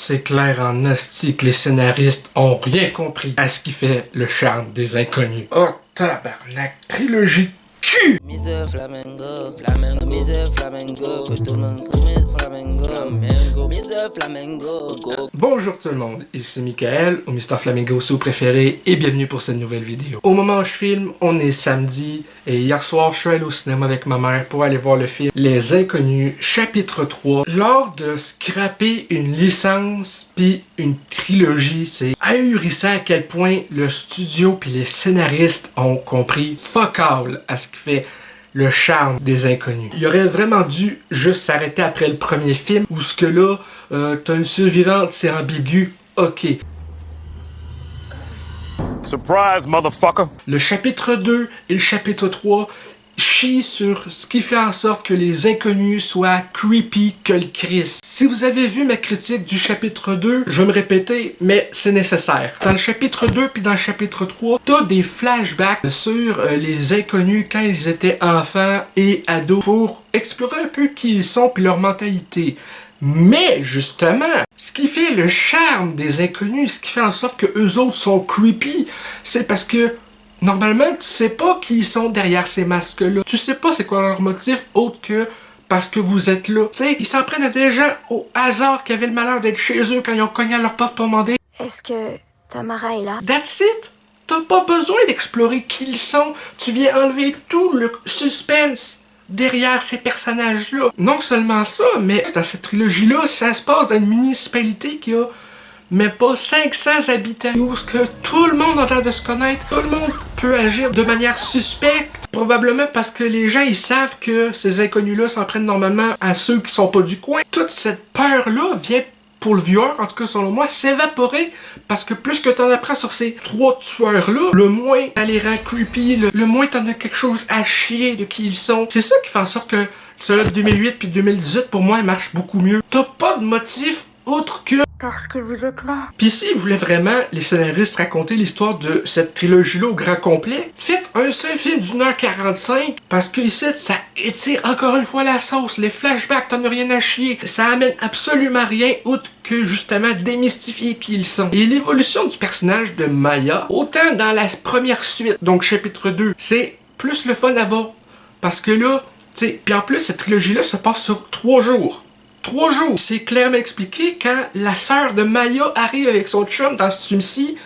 C'est clair en asti que les scénaristes ont rien compris à ce qui fait le charme des inconnus. Oh tabarnak, trilogie cul! Mr. Flamengo, Flamengo, Mr. Flamengo, que tout le monde connaît Flamengo, Flamengo, Mr. Flamengo, go. Bonjour tout le monde, ici Michael, ou Mr. Flamengo si vous préférez, et bienvenue pour cette nouvelle vidéo. Au moment où je filme, on est samedi, et hier soir, je suis allé au cinéma avec ma mère pour aller voir le film Les Inconnus, chapitre 3. Lors de scraper une licence puis une trilogie, c'est ahurissant à quel point le studio puis les scénaristes ont compris fuck all à ce qui fait le charme des Inconnus. Il aurait vraiment dû juste s'arrêter après le premier film, où ce que là, t'as une survivante, c'est ambigu, ok. Surprise, motherfucker! Le chapitre 2 et le chapitre 3 chient sur ce qui fait en sorte que les Inconnus soient creepy que le Christ. Si vous avez vu ma critique du chapitre 2, je vais me répéter, mais c'est nécessaire. Dans le chapitre 2 puis dans le chapitre 3, t'as des flashbacks sur les Inconnus quand ils étaient enfants et ados pour explorer un peu qui ils sont puis leur mentalité. Mais justement, ce qui fait le charme des Inconnus, ce qui fait en sorte que eux autres sont creepy, c'est parce que normalement, tu sais pas qui ils sont derrière ces masques-là. Tu sais pas c'est quoi leur motif autre que parce que vous êtes là. Tu sais, ils s'en prennent à des gens au hasard qui avaient le malheur d'être chez eux quand ils ont cogné à leur porte pour demander « Est-ce que Tamara est là? » That's it! T'as pas besoin d'explorer qui ils sont. Tu viens enlever tout le suspense derrière ces personnages-là. Non seulement ça, mais dans cette trilogie-là, ça se passe dans une municipalité qui a même pas 500 habitants, où ce que tout le monde a l'air de se connaître, tout le monde peut agir de manière suspecte, probablement parce que les gens ils savent que ces inconnus-là s'en prennent normalement à ceux qui sont pas du coin. Toute cette peur-là vient, pour le viewer, en tout cas selon moi, s'évaporer, parce que plus que t'en apprends sur ces trois tueurs-là, le moins ça les rend creepy, le moins t'en as quelque chose à chier de qui ils sont. C'est ça qui fait en sorte que celui de 2008 puis 2018, pour moi, il marche beaucoup mieux. T'as pas de motif autre que Parce que vous êtes là. Pis s'ils voulaient vraiment, les scénaristes, raconter l'histoire de cette trilogie-là au grand complet, faites un seul film d'1h45, parce que ici, ça étire encore une fois la sauce. Les flashbacks, t'en as rien à chier. Ça amène absolument rien, autre que justement démystifier qui ils sont. Et l'évolution du personnage de Maya, autant dans la première suite, donc chapitre 2, c'est plus le fun à voir. Parce que là, tu sais, pis en plus, cette trilogie-là se passe sur 3 jours. 3 jours. C'est clairement expliqué quand la sœur de Maya arrive avec son chum dans ce film-ci,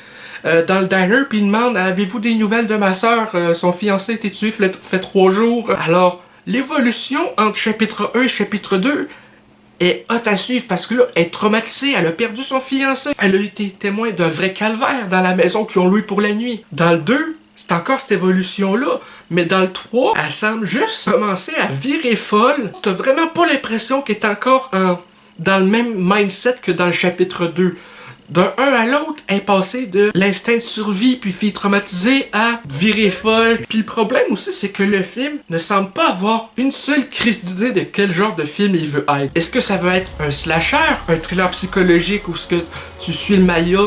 dans le diner, puis il demande « Avez-vous des nouvelles de ma sœur? Son fiancé a été tué, fait 3 jours. » Alors, l'évolution entre chapitre 1 et chapitre 2 est hot à suivre parce que là, elle est traumatisée, elle a perdu son fiancé. Elle a été témoin d'un vrai calvaire dans la maison qu'ils ont louée pour la nuit. Dans le 2, c'est encore cette évolution-là. Mais dans le 3, elle semble juste commencer à virer folle. T'as vraiment pas l'impression qu'elle est encore dans le même mindset que dans le chapitre 2. D'un un à l'autre, elle est passée de l'instinct de survie puis fille traumatisée à virer folle. Puis le problème aussi, c'est que le film ne semble pas avoir une seule crise d'idée de quel genre de film il veut être. Est-ce que ça veut être un slasher, un thriller psychologique où ce que tu suis le Maya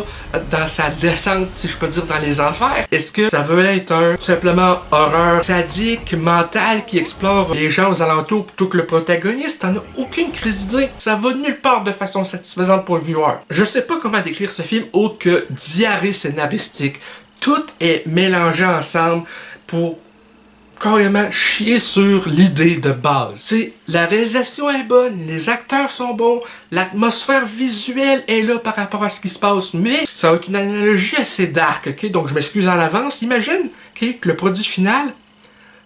dans sa descente, si je peux dire, dans les enfers? Est-ce que ça veut être un simplement horreur sadique, mental qui explore les gens aux alentours plutôt que le protagoniste? T'en as aucune crise d'idée. Ça va nulle part de façon satisfaisante pour le viewer. Je sais pas comment décrire ce film autre que diarrhée scénaristique. Tout est mélangé ensemble pour carrément chier sur l'idée de base. C'est la réalisation est bonne, les acteurs sont bons, l'atmosphère visuelle est là par rapport à ce qui se passe, mais ça va être une analogie assez dark, ok? Donc je m'excuse en avance. Imagine okay, que le produit final,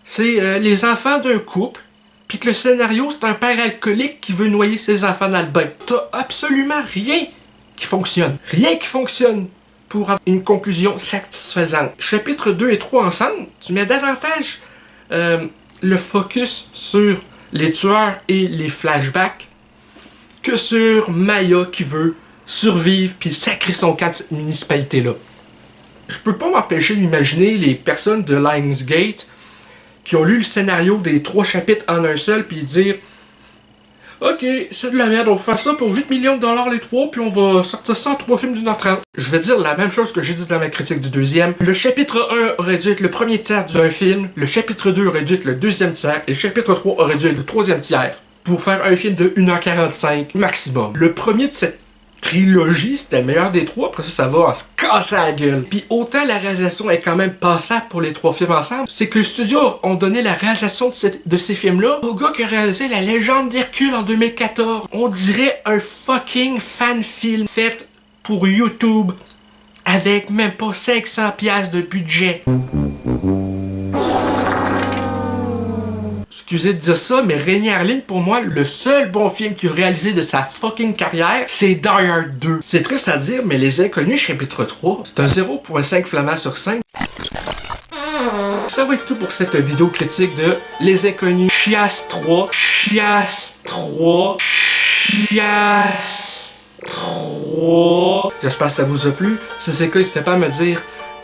c'est les enfants d'un couple, puis que le scénario, c'est un père alcoolique qui veut noyer ses enfants dans le bain. T'as absolument rien qui fonctionne. Rien qui fonctionne pour avoir une conclusion satisfaisante. Chapitre 2 et 3 ensemble, tu mets davantage le focus sur les tueurs et les flashbacks que sur Maya qui veut survivre puis sacrer son camp de cette municipalité-là. Je peux pas m'empêcher d'imaginer les personnes de Lionsgate qui ont lu le scénario des 3 chapitres en un seul puis dire ok, c'est de la merde, on va faire ça pour 8 millions de dollars les 3, puis on va sortir ça en 3 films d'1h30. Je vais dire la même chose que j'ai dit dans ma critique du deuxième. Le chapitre 1 aurait dû être le premier tiers d'un film, le chapitre 2 aurait dû être le deuxième tiers, et le chapitre 3 aurait dû être le troisième tiers, pour faire un film de 1h45 maximum. Le premier de cette trilogie, c'était le meilleur des trois. Après ça va se casser la gueule. Puis autant la réalisation est quand même passable pour les trois films ensemble, c'est que le studio ont donné la réalisation de ces films-là au gars qui a réalisé La Légende d'Hercule en 2014. On dirait un fucking fan film fait pour YouTube avec même pas 500$ de budget. Excusez de dire ça, mais Rémi Harlin, pour moi, le seul bon film qu'il a réalisé de sa fucking carrière, c'est Die Hard 2. C'est triste à dire, mais Les Inconnus, chapitre 3, c'est un 0.5 flamand sur 5. Ça va être tout pour cette vidéo critique de Les Inconnus, Chiasse 3, Chiasse 3, Chiasse 3. J'espère que ça vous a plu. Si c'est le cas, n'hésitez pas à me dire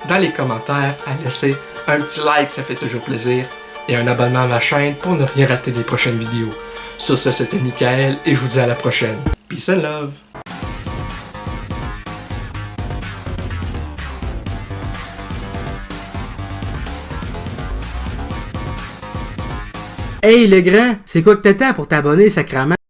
dans les commentaires, à laisser un petit like, ça fait toujours plaisir. Et un abonnement à ma chaîne pour ne rien rater des prochaines vidéos. Sur ce, c'était Michael et je vous dis à la prochaine. Peace and love! Hey le grand, c'est quoi que t'attends pour t'abonner, sacrément?